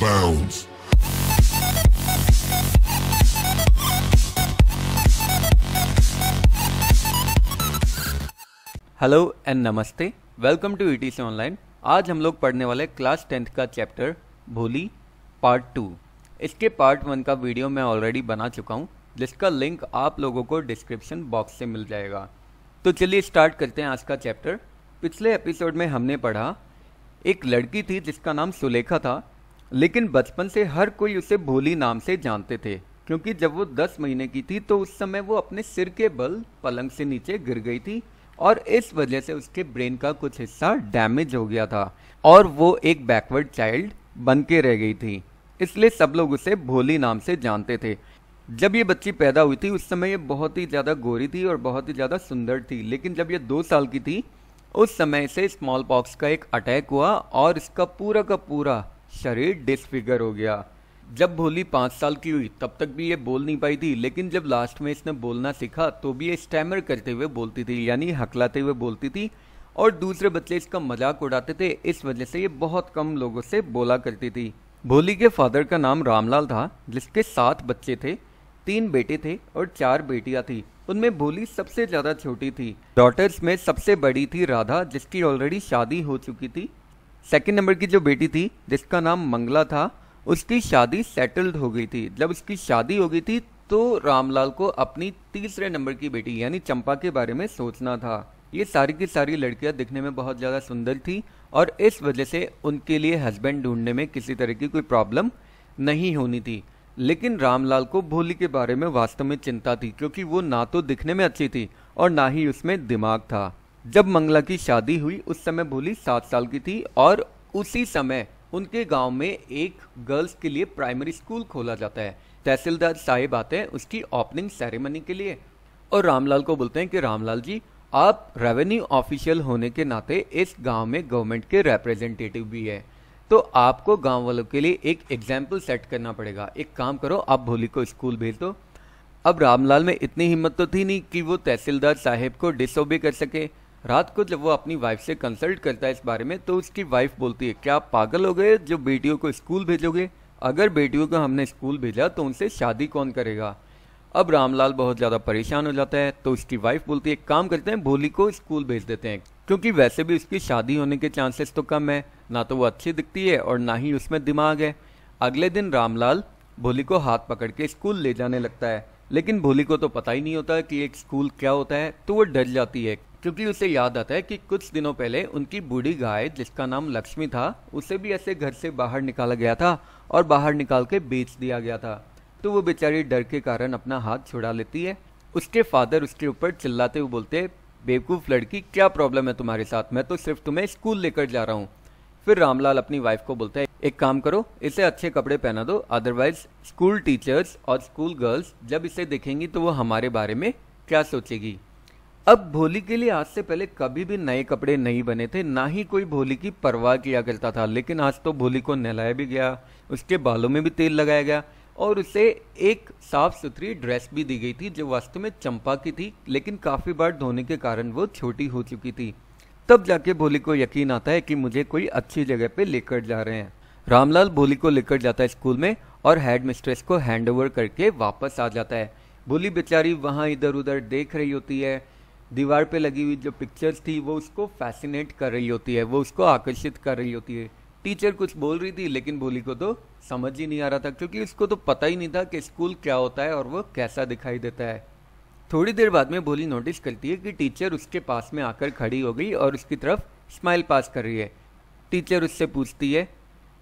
bounds. Hello and नमस्ते, welcome to etc online. आज हम लोग पढ़ने वाले क्लास 10th का चैप्टर भोली पार्ट 2। इसके पार्ट 1 का वीडियो मैं ऑलरेडी बना चुका हूँ, जिसका लिंक आप लोगों को डिस्क्रिप्शन बॉक्स से मिल जाएगा। तो चलिए स्टार्ट करते हैं आज का चैप्टर। पिछले एपिसोड में हमने पढ़ा एक लड़की थी जिसका नाम सुलेखा था, लेकिन बचपन से हर कोई उसे भोली नाम से जानते थे, क्योंकि जब वो 10 महीने की थी तो उस समय वो अपने सिर के बल पलंग से नीचे गिर गई थी और इस वजह से उसके ब्रेन का कुछ हिस्सा डैमेज हो गया था और वो एक बैकवर्ड चाइल्ड बन के रह गई थी। इसलिए सब लोग उसे भोली नाम से जानते थे। जब ये बच्ची पैदा हुई थी उस समय ये बहुत ही ज़्यादा गोरी थी और बहुत ही ज़्यादा सुंदर थी, लेकिन जब ये 2 साल की थी उस समय से स्मॉल पॉक्स का एक अटैक हुआ और इसका पूरा का पूरा शरीर डिसफिगर हो गया। जब भोली 5 साल की हुई तब तक भी ये बोल नहीं पाई थी, लेकिन जब लास्ट में इसने बोलना सीखा तो भी ये स्टैमर करते हुए बोलती थी, यानी हकलाते हुए बोलती थी और दूसरे बच्चे इसका मजाक उड़ाते थे। इस वजह से ये बहुत कम लोगों से बोला करती थी। भोली के फादर का नाम रामलाल था, जिसके 7 बच्चे थे, 3 बेटे थे और 4 बेटियां थी। उनमें भोली सबसे ज़्यादा छोटी थी। डॉटर्स में सबसे बड़ी थी राधा, जिसकी ऑलरेडी शादी हो चुकी थी। सेकंड नंबर की जो बेटी थी जिसका नाम मंगला था, उसकी शादी सेटल्ड हो गई थी। जब उसकी शादी हो गई थी तो रामलाल को अपनी तीसरे नंबर की बेटी यानी चंपा के बारे में सोचना था। ये सारी की सारी लड़कियां दिखने में बहुत ज़्यादा सुंदर थी और इस वजह से उनके लिए हस्बैंड ढूंढने में किसी तरह की कोई प्रॉब्लम नहीं होनी थी। लेकिन रामलाल को भोली के बारे में वास्तव में चिंता थी, क्योंकि वो ना तो दिखने में अच्छी थी और ना ही उसमें दिमाग था। जब मंगला की शादी हुई उस समय भोली 7 साल की थी और उसी समय उनके गांव में एक गर्ल्स के लिए प्राइमरी स्कूल खोला जाता है। तहसीलदार साहिब आते हैं उसकी ओपनिंग सेरेमनी के लिए और रामलाल को बोलते हैं कि रामलाल जी, आप रेवेन्यू ऑफिशियल होने के नाते इस गांव में गवर्नमेंट के रिप्रेजेंटेटिव भी है, तो आपको गांव वालों के लिए एक एग्जाम्पल सेट करना पड़ेगा। एक काम करो, आप भोली को स्कूल भेज दो। अब रामलाल में इतनी हिम्मत तो थी नहीं कि वो तहसीलदार साहिब को डिसओबे कर सके। रात को जब वो अपनी वाइफ से कंसल्ट करता है इस बारे में तो उसकी वाइफ बोलती है, क्या आप पागल हो गए जो बेटियों को स्कूल भेजोगे? अगर बेटियों को हमने स्कूल भेजा तो उनसे शादी कौन करेगा? अब रामलाल बहुत ज़्यादा परेशान हो जाता है तो उसकी वाइफ बोलती है, एक काम करते हैं, भोली को स्कूल भेज देते हैं, क्योंकि वैसे भी उसकी शादी होने के चांसेस तो कम है, ना तो वो अच्छी दिखती है और ना ही उसमें दिमाग है। अगले दिन रामलाल भोली को हाथ पकड़ के स्कूल ले जाने लगता है, लेकिन भोली को तो पता ही नहीं होता कि एक स्कूल क्या होता है, तो वो डर जाती है, क्योंकि उसे याद आता है कि कुछ दिनों पहले उनकी बूढ़ी गाय जिसका नाम लक्ष्मी था उसे भी ऐसे घर से बाहर निकाला गया था और बाहर निकाल के बेच दिया गया था। तो वो बेचारी डर के कारण अपना हाथ छुड़ा लेती है। उसके फादर उसके ऊपर चिल्लाते हुए बोलते हैं, बेवकूफ़ लड़की, क्या प्रॉब्लम है तुम्हारे साथ? मैं तो सिर्फ तुम्हें स्कूल लेकर जा रहा हूँ। फिर रामलाल अपनी वाइफ को बोलता है, एक काम करो, इसे अच्छे कपड़े पहना दो, अदरवाइज स्कूल टीचर्स और स्कूल गर्ल्स जब इसे देखेंगी तो वो हमारे बारे में क्या सोचेगी। अब भोली के लिए आज से पहले कभी भी नए कपड़े नहीं बने थे, ना ही कोई भोली की परवाह किया करता था, लेकिन आज तो भोली को नहलाया भी गया, उसके बालों में भी तेल लगाया गया और उसे एक साफ सुथरी ड्रेस भी दी गई थी जो वास्तव में चंपा की थी, लेकिन काफ़ी बार धोने के कारण वो छोटी हो चुकी थी। तब जाके भोली को यकीन आता है कि मुझे कोई अच्छी जगह पे लेकर जा रहे हैं। रामलाल भोली को लेकर जाता है स्कूल में और हेड मिस्ट्रेस को हैंड ओवर करके वापस आ जाता है। भोली बेचारी वहाँ इधर उधर देख रही होती है, दीवार पे लगी हुई जो पिक्चर्स थी वो उसको फैसिनेट कर रही होती है, वो उसको आकर्षित कर रही होती है। टीचर कुछ बोल रही थी लेकिन भोली को तो समझ ही नहीं आ रहा था, क्योंकि उसको तो पता ही नहीं था कि स्कूल क्या होता है और वो कैसा दिखाई देता है। थोड़ी देर बाद में भोली नोटिस करती है कि टीचर उसके पास में आकर खड़ी हो गई और उसकी तरफ स्माइल पास कर रही है। टीचर उससे पूछती है,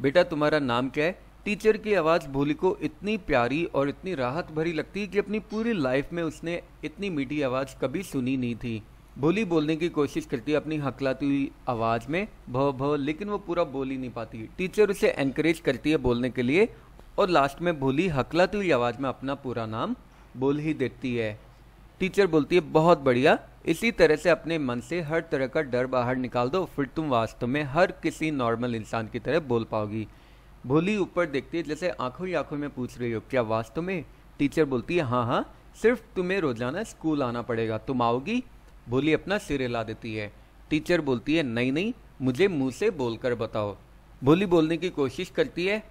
बेटा तुम्हारा नाम क्या है? टीचर की आवाज़ भोली को इतनी प्यारी और इतनी राहत भरी लगती है कि अपनी पूरी लाइफ में उसने इतनी मीठी आवाज़ कभी सुनी नहीं थी। भोली बोलने की कोशिश करती है अपनी हकलाती हुई आवाज़ में, भव भव, लेकिन वो पूरा बोल ही नहीं पाती। टीचर उसे एनकरेज करती है बोलने के लिए और लास्ट में भोली हकलाती हुई आवाज़ में अपना पूरा नाम बोल ही देती है। टीचर बोलती है, बहुत बढ़िया, इसी तरह से अपने मन से हर तरह का डर बाहर निकाल दो, फिर तुम वास्तव में हर किसी नॉर्मल इंसान की तरह बोल पाओगी। भोली ऊपर देखती है जैसे आंखों ही आंखों में पूछ रही हो, क्या वास्तव में? टीचर बोलती है, हाँ हाँ, सिर्फ तुम्हें रोजाना स्कूल आना पड़ेगा, तुम आओगी? भोली अपना सिर हिला देती है। टीचर बोलती है, नहीं नहीं, मुझे मुंह से बोलकर बताओ। भोली बोलने की कोशिश करती है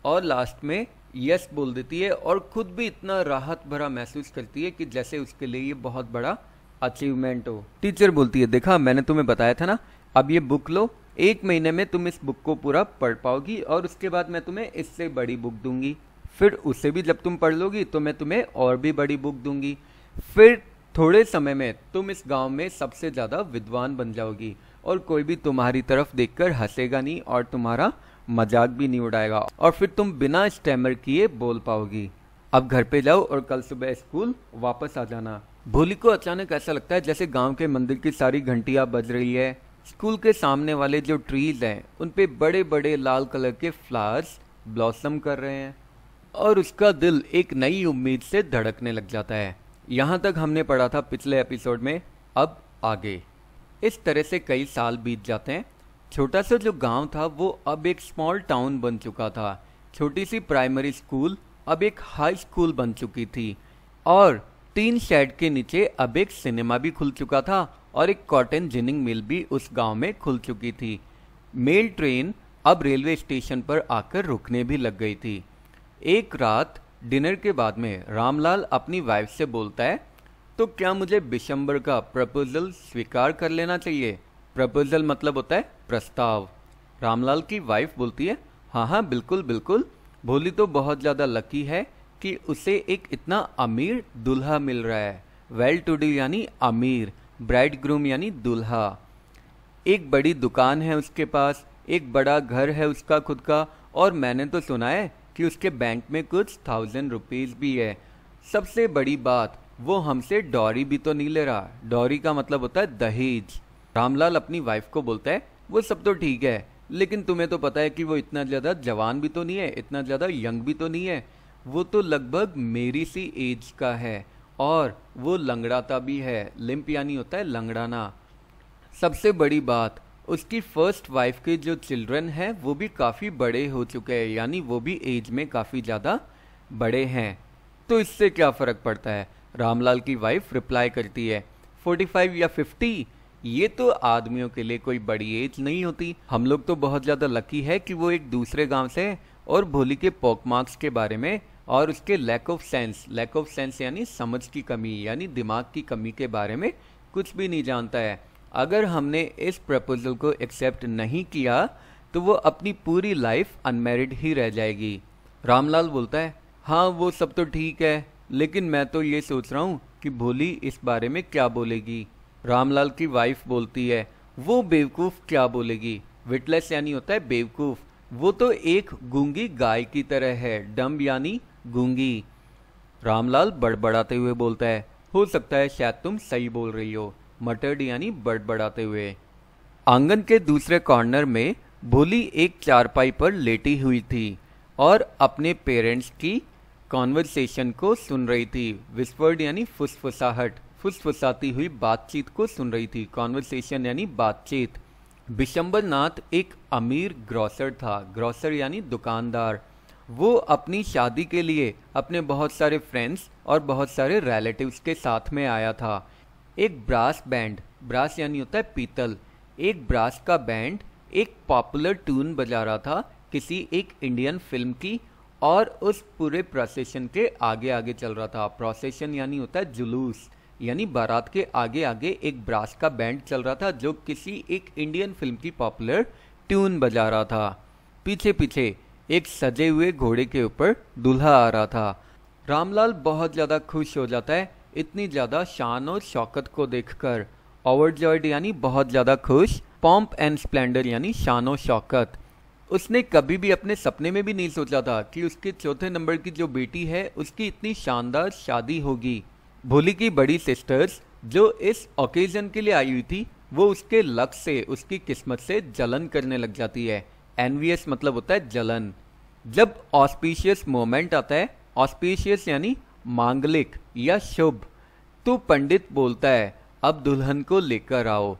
और लास्ट में यस बोल देती है और खुद भी इतना राहत भरा महसूस करती है कि जैसे उसके लिए ये बहुत बड़ा अचीवमेंट हो। टीचर बोलती है, देखा मैंने तुम्हें बताया था ना, अब ये बुक लो, 1 महीने में तुम इस बुक को पूरा पढ़ पाओगी और उसके बाद मैं तुम्हें इससे बड़ी बुक दूंगी, फिर उससे भी जब तुम पढ़ लोगी तो मैं तुम्हें और भी बड़ी बुक दूंगी, फिर थोड़े समय में तुम इस गांव में सबसे ज़्यादा विद्वान बन जाओगी और कोई भी तुम्हारी तरफ देखकर हंसेगा नहीं और तुम्हारा मजाक भी नहीं उड़ाएगा और फिर तुम बिना स्टैमर किए बोल पाओगी। अब घर पे जाओ और कल सुबह स्कूल वापस आ जाना। भोली को अचानक ऐसा लगता है जैसे गांव के मंदिर की सारी घंटियां बज रही है। स्कूल के सामने वाले जो ट्रीज हैं उन पे बड़े बड़े लाल कलर के फ्लावर्स ब्लॉसम कर रहे हैं और उसका दिल एक नई उम्मीद से धड़कने लग जाता है। यहाँ तक हमने पढ़ा था पिछले एपिसोड में, अब आगे। इस तरह से कई साल बीत जाते हैं। छोटा सा जो गांव था वो अब एक स्मॉल टाउन बन चुका था। छोटी सी प्राइमरी स्कूल अब एक हाई स्कूल बन चुकी थी और टीन शेड के नीचे अब एक सिनेमा भी खुल चुका था और एक कॉटन जिनिंग मिल भी उस गांव में खुल चुकी थी। मेल ट्रेन अब रेलवे स्टेशन पर आकर रुकने भी लग गई थी। एक रात डिनर के बाद में रामलाल अपनी वाइफ से बोलता है, तो क्या मुझे बिशंबर का प्रपोजल स्वीकार कर लेना चाहिए? प्रपोजल मतलब होता है प्रस्ताव। रामलाल की वाइफ बोलती है, हाँ हाँ बिल्कुल बिल्कुल, भोली तो बहुत ज़्यादा लकी है कि उसे एक इतना अमीर दूल्हा मिल रहा है। वेल टू डू यानी अमीर, ब्राइड ग्रूम यानी दूल्हा। एक बड़ी दुकान है उसके पास, एक बड़ा घर है उसका खुद का और मैंने तो सुना है कि उसके बैंक में कुछ 1000 रुपीज़ भी है। सबसे बड़ी बात, वो हमसे डॉरी भी तो नहीं ले रहा। डॉरी का मतलब होता है दहेज। रामलाल अपनी वाइफ को बोलता है, वो सब तो ठीक है लेकिन तुम्हें तो पता है कि वो इतना ज़्यादा जवान भी तो नहीं है, इतना ज़्यादा यंग भी तो नहीं है, वो तो लगभग मेरी सी एज का है और वो लंगड़ाता भी है। लिम्प यानी होता है लंगड़ाना। सबसे बड़ी बात, उसकी फर्स्ट वाइफ के जो चिल्ड्रन हैं वो भी काफ़ी बड़े हो चुके हैं, यानी वो भी एज में काफ़ी ज़्यादा बड़े हैं। तो इससे क्या फ़र्क पड़ता है? रामलाल की वाइफ रिप्लाई करती है, 45 या 50 ये तो आदमियों के लिए कोई बड़ी एज नहीं होती। हम लोग तो बहुत ज़्यादा लकी है कि वो एक दूसरे गांव से है और भोली के पॉकमार्क्स के बारे में और उसके लैक ऑफ सेंस यानी समझ की कमी यानी दिमाग की कमी के बारे में कुछ भी नहीं जानता है। अगर हमने इस प्रपोजल को एक्सेप्ट नहीं किया तो वो अपनी पूरी लाइफ अनमैरिड ही रह जाएगी। रामलाल बोलता है, हाँ वो सब तो ठीक है लेकिन मैं तो ये सोच रहा हूँ कि भोली इस बारे में क्या बोलेगी। रामलाल की वाइफ बोलती है, वो बेवकूफ़ क्या बोलेगी? विटलेस यानी होता है बेवकूफ़, वो तो एक गूंगी गाय की तरह है। डम्ब यानी गूंगी। रामलाल बड़बड़ाते हुए बोलता है, हो सकता है शायद तुम सही बोल रही हो। मटर्ड यानी बड़बड़ाते हुए। आंगन के दूसरे कॉर्नर में भोली एक चारपाई पर लेटी हुई थी और अपने पेरेंट्स की कॉन्वर्सेशन को सुन रही थी। विस्पर्ड यानी फुसफुसाहट, फुसफुसाती हुई बातचीत को सुन रही थी। कॉन्वर्सेशन यानी बातचीत। बिशंबर नाथ एक अमीर ग्रॉसर था। ग्रॉसर यानी दुकानदार। वो अपनी शादी के लिए अपने बहुत सारे फ्रेंड्स और बहुत सारे रिलेटिव्स के साथ में आया था। एक ब्रास बैंड, ब्रास यानी होता है पीतल, एक ब्रास का बैंड एक पॉपुलर ट्यून बजा रहा था किसी एक इंडियन फिल्म की और उस पूरे प्रोसेशन के आगे आगे चल रहा था। प्रोसेशन यानी होता है जुलूस, यानी बारात के आगे आगे एक ब्रास का बैंड चल रहा था जो किसी एक इंडियन फिल्म की पॉपुलर ट्यून बजा रहा था। पीछे पीछे एक सजे हुए घोड़े के ऊपर दूल्हा आ रहा था। रामलाल बहुत ज़्यादा खुश हो जाता है इतनी ज़्यादा शान और शौकत को देखकर। ओवरजॉयड यानी बहुत ज़्यादा खुश, पॉम्प एंड स्प्लेंडर यानी शान और शौकत। उसने कभी भी अपने सपने में भी नहीं सोचा था कि उसके चौथे नंबर की जो बेटी है उसकी इतनी शानदार शादी होगी। भोली की बड़ी सिस्टर्स जो इस ओकेजन के लिए आई हुई थी वो उसके लक से, उसकी किस्मत से जलन करने लग जाती है। एनवियस मतलब होता है जलन। जब ऑस्पिशियस मोमेंट आता है, ऑस्पिशियस यानी मांगलिक या शुभ, तो पंडित बोलता है अब दुल्हन को लेकर आओ।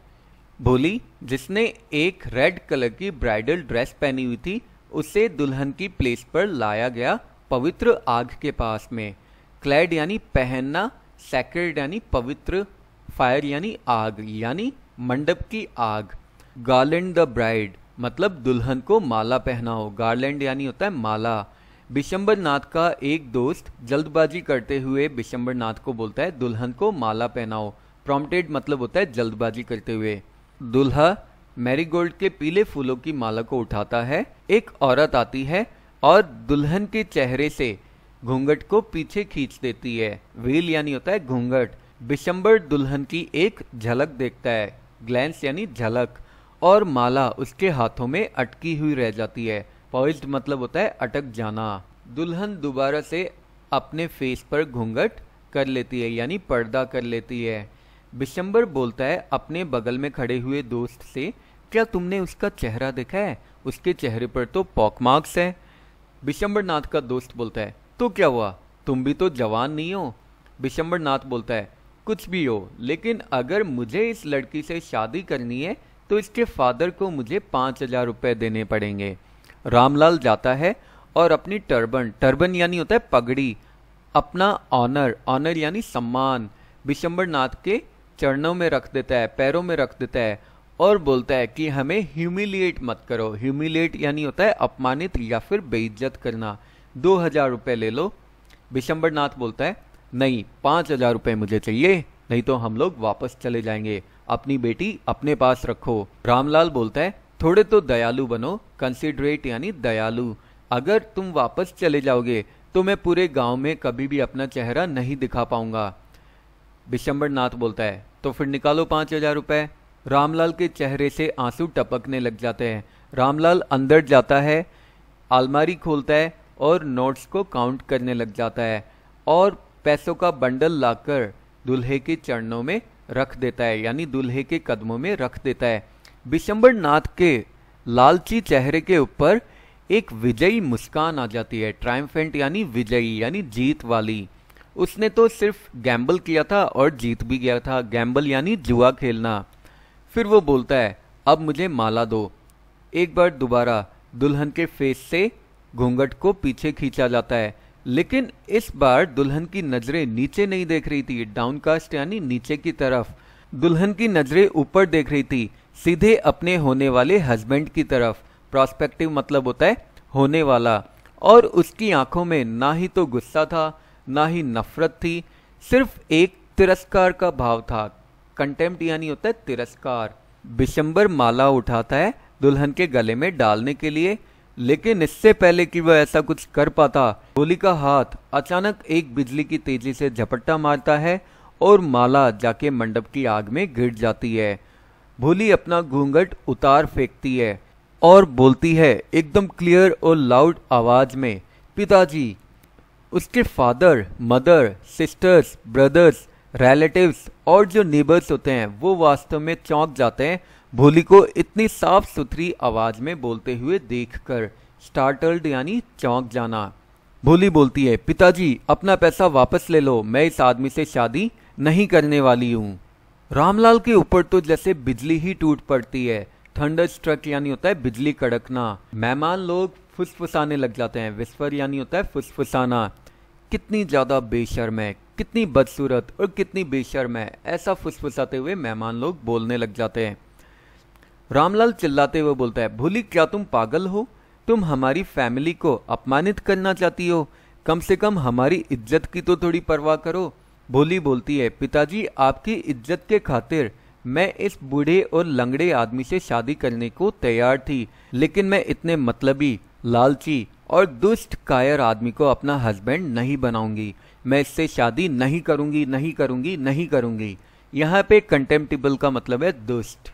भोली जिसने एक रेड कलर की ब्राइडल ड्रेस पहनी हुई थी उसे दुल्हन की प्लेस पर लाया गया पवित्र आग के पास में। क्लैड यानी पहनना, सैक्रेड यानी पवित्र, फायर यानी आग यानी मंडप की आग। गार्लैंड द ब्राइड, मतलब दुल्हन को माला पहनाओ। गार्लैंड यानी होता है माला। बिशंबर नाथ का एक दोस्त जल्दबाजी करते हुए बिशंबर नाथ को बोलता है दुल्हन को माला पहनाओ। प्रॉम्प्टेड मतलब होता है जल्दबाजी करते हुए। दूल्हा मैरीगोल्ड के पीले फूलों की माला को उठाता है। एक औरत आती है और दुल्हन के चेहरे से घूंघट को पीछे खींच देती है। वेल यानी होता है घूंघट। बिशंबर दुल्हन की एक झलक देखता है, ग्लैंस यानी झलक, और माला उसके हाथों में अटकी हुई रह जाती है। पॉइज्ड मतलब होता है अटक जाना। दुल्हन दोबारा से अपने फेस पर घूंघट कर लेती है यानी पर्दा कर लेती है। बिशंबर बोलता है अपने बगल में खड़े हुए दोस्त से, क्या तुमने उसका चेहरा देखा है? उसके चेहरे पर तो पॉक मार्क्स है। बिशंबर नाथ का दोस्त बोलता है तो क्या हुआ, तुम भी तो जवान नहीं हो। बिशंबर नाथ बोलता है कुछ भी हो, लेकिन अगर मुझे इस लड़की से शादी करनी है तो इसके फादर को मुझे 5,000 रुपये देने पड़ेंगे। रामलाल जाता है और अपनी टर्बन यानी होता है पगड़ी, अपना ऑनर यानी सम्मान बिशंबर नाथ के चरणों में रख देता है, पैरों में रख देता है और बोलता है कि हमें ह्यूमिलिएट मत करो। ह्यूमिलिएट यानी होता है अपमानित या फिर बेइज्जत करना। 2,000 रुपये ले लो। बिशंबर नाथ बोलता है नहीं, 5,000 रुपये मुझे चाहिए, नहीं तो हम लोग वापस चले जाएंगे। अपनी बेटी अपने पास रखो। रामलाल बोलता है थोड़े तो दयालु बनो, कंसिडरेट यानी दयालु। अगर तुम वापस चले जाओगे तो मैं पूरे गांव में कभी भी अपना चेहरा नहीं दिखा पाऊंगा। बिशंबर नाथ बोलता है तो फिर निकालो 5,000 रुपये। रामलाल के चेहरे से आंसू टपकने लग जाते हैं। रामलाल अंदर जाता है, अलमारी खोलता है और नोट्स को काउंट करने लग जाता है और पैसों का बंडल लाकर दूल्हे के चरणों में रख देता है यानी दूल्हे के कदमों में रख देता है। बिशंबर नाथ के लालची चेहरे के ऊपर एक विजयी मुस्कान आ जाती है। ट्रायम्फेंट यानी विजयी यानी जीत वाली। उसने तो सिर्फ गैम्बल किया था और जीत भी गया था। गैम्बल यानी जुआ खेलना। फिर वो बोलता है अब मुझे माला दो। एक बार दोबारा दुल्हन के फेस से घूंघट को पीछे खींचा जाता है, लेकिन इस बार दुल्हन की नजरें नीचे नहीं देख रही थी, डाउनकास्ट यानी नीचे की तरफ। दुल्हन की नजरें ऊपर देख रही थी, सीधे अपने होने वाले हस्बैंड की तरफ। प्रोस्पेक्टिव मतलब होता है होने वाला। और उसकी आंखों में ना ही तो गुस्सा था ना ही नफरत थी, सिर्फ एक तिरस्कार का भाव था। कंटेम्प्ट यानी होता है तिरस्कार। बिशंबर माला उठाता है दुल्हन के गले में डालने के लिए, लेकिन इससे पहले कि वह ऐसा कुछ कर पाता, भोली का हाथ अचानक एक बिजली की तेजी से झपट्टा मारता है और माला जाके मंडप की आग में गिर जाती है। भोली अपना घूंघट उतार फेंकती है और बोलती है एकदम क्लियर और लाउड आवाज में, पिताजी। उसके father, mother, sisters, brothers, relatives और जो नेबर्स होते हैं वो वास्तव में चौंक जाते हैं भोली को इतनी साफ सुथरी आवाज में बोलते हुए देखकर। स्टार्टल्ड यानी चौंक जाना। भोली बोलती है पिताजी अपना पैसा वापस ले लो, मैं इस आदमी से शादी नहीं करने वाली हूँ। रामलाल के ऊपर तो जैसे बिजली ही टूट पड़ती है। थंडर स्ट्रक यानी होता है बिजली कड़कना। मेहमान लोग फुसफुसाने लग जाते हैं। विस्पर यानी होता है फुसफुसाना। कितनी ज्यादा बेशर्म है, कितनी बदसूरत और कितनी बेशर्म है, ऐसा फुसफुसाते हुए मेहमान लोग बोलने लग जाते हैं। रामलाल चिल्लाते हुए बोलता है भोली क्या तुम पागल हो? तुम हमारी फैमिली को अपमानित करना चाहती हो? कम से कम हमारी इज्जत की तो थोड़ी परवाह करो। भोली बोलती है पिताजी आपकी इज्जत के खातिर मैं इस बूढ़े और लंगड़े आदमी से शादी करने को तैयार थी, लेकिन मैं इतने मतलबी, लालची और दुष्ट कायर आदमी को अपना हस्बैंड नहीं बनाऊंगी। मैं इससे शादी नहीं करूंगी, नहीं करूंगी, नहीं करूंगी। यहाँ पे कंटेम्प्टिबल का मतलब है दुष्ट।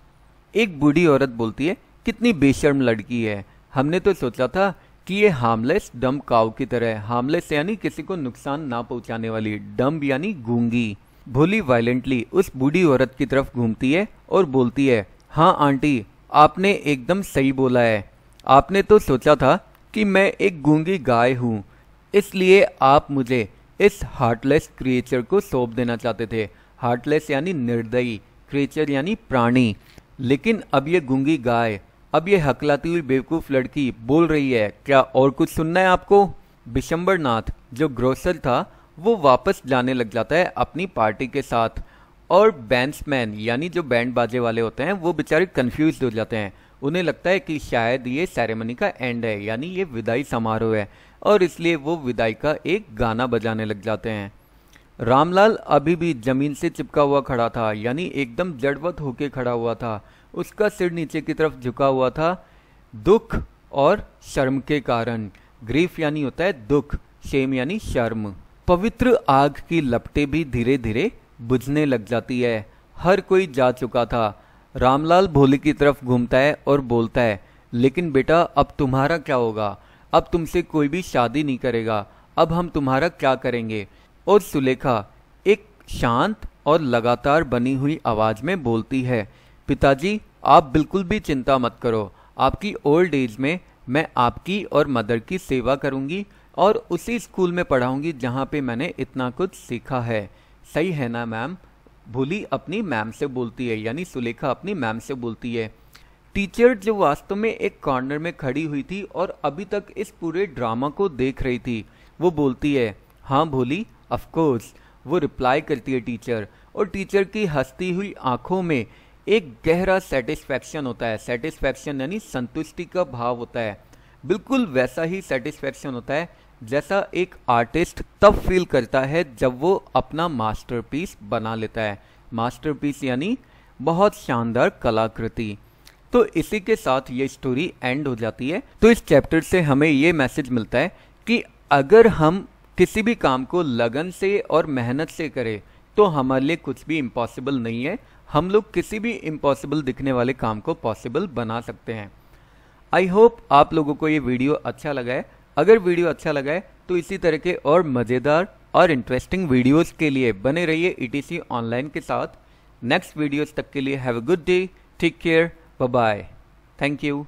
एक बूढ़ी औरत बोलती है कितनी बेशर्म लड़की है, हमने तो सोचा था कि ये हार्मलेस डम काऊ की तरह है। हार्मलेस यानी किसी को नुकसान ना पहुंचाने वाली, डम यानी गूंगी। भोली वायलेंटली उस बूढ़ी औरत की तरफ घूमती है और बोलती है हाँ आंटी, आपने एकदम सही बोला है। आपने तो सोचा था कि मैं एक गूंगी गाय हूँ, इसलिए आप मुझे इस हार्टलेस क्रिएचर को सौंप देना चाहते थे। हार्टलेस यानी निर्दयी, क्रिएचर यानी प्राणी। लेकिन अब ये गूंगी गाय, अब ये हकलाती हुई बेवकूफ लड़की बोल रही है। क्या और कुछ सुनना है आपको? बिशंबर नाथ जो ग्रोसर था वो वापस जाने लग जाता है अपनी पार्टी के साथ, और बैंड्समैन यानी जो बैंड बाजे वाले होते हैं वो बेचारे कंफ्यूज हो जाते हैं। उन्हें लगता है कि शायद ये सेरेमनी का एंड है, यानी ये विदाई समारोह है, और इसलिए वो विदाई का एक गाना बजाने लग जाते हैं। रामलाल अभी भी जमीन से चिपका हुआ खड़ा था, यानी एकदम जड़वत होके खड़ा हुआ था। उसका सिर नीचे की तरफ झुका हुआ था, दुख और शर्म के कारण। ग्रीफ यानी होता है दुख, शेम यानी शर्म। पवित्र आग की लपटें भी धीरे धीरे बुझने लग जाती है। हर कोई जा चुका था। रामलाल भोले की तरफ घूमता है और बोलता है, लेकिन बेटा अब तुम्हारा क्या होगा? अब तुमसे कोई भी शादी नहीं करेगा, अब हम तुम्हारा क्या करेंगे? और सुलेखा एक शांत और लगातार बनी हुई आवाज में बोलती है, पिताजी आप बिल्कुल भी चिंता मत करो, आपकी ओल्ड एज में मैं आपकी और मदर की सेवा करूंगी और उसी स्कूल में पढ़ाऊंगी जहां पे मैंने इतना कुछ सीखा है। सही है ना मैम? भोली अपनी मैम से बोलती है, यानी सुलेखा अपनी मैम से बोलती है। टीचर जो वास्तव में एक कॉर्नर में खड़ी हुई थी और अभी तक इस पूरे ड्रामा को देख रही थी, वो बोलती है, हाँ भोली ऑफ कोर्स, वो रिप्लाई करती है टीचर। और टीचर की हंसती हुई आंखों में एक गहरा सेटिस्फैक्शन होता है। सेटिस्फैक्शन यानी संतुष्टि का भाव होता है। बिल्कुल वैसा ही सेटिस्फैक्शन होता है जैसा एक आर्टिस्ट तब फील करता है जब वो अपना मास्टरपीस बना लेता है। मास्टरपीस यानी बहुत शानदार कलाकृति। तो इसी के साथ ये स्टोरी एंड हो जाती है। तो इस चैप्टर से हमें ये मैसेज मिलता है कि अगर हम किसी भी काम को लगन से और मेहनत से करें तो हमारे लिए कुछ भी इम्पॉसिबल नहीं है। हम लोग किसी भी इम्पॉसिबल दिखने वाले काम को पॉसिबल बना सकते हैं। आई होप आप लोगों को ये वीडियो अच्छा लगा है। अगर वीडियो अच्छा लगा है तो इसी तरह के और मज़ेदार और इंटरेस्टिंग वीडियोस के लिए बने रहिए ईटीसी ऑनलाइन के साथ। नेक्स्ट वीडियोस तक के लिए have a good day, take care, bye bye, thank you.